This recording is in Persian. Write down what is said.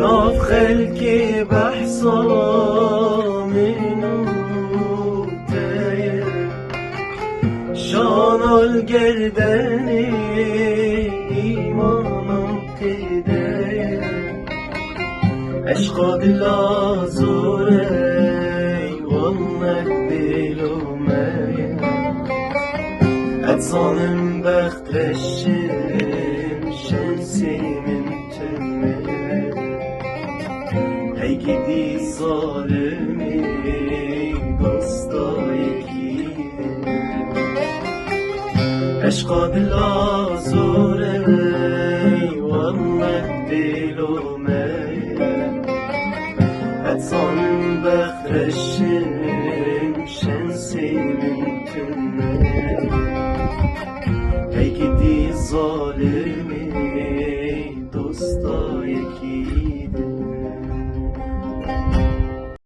ناف خلقي بحصام نوتايا شان الگردني إيمانم قدايا عشق دل آزوري والله بلومايا أتصانم بخت غشم شمسي من تمي هی گیدی ظالمی دوستای کیه عشق دل آزوره والله دلومه اتسانم بخرشم شنسی من تنه هی گیدی ظالمی دوستای کیه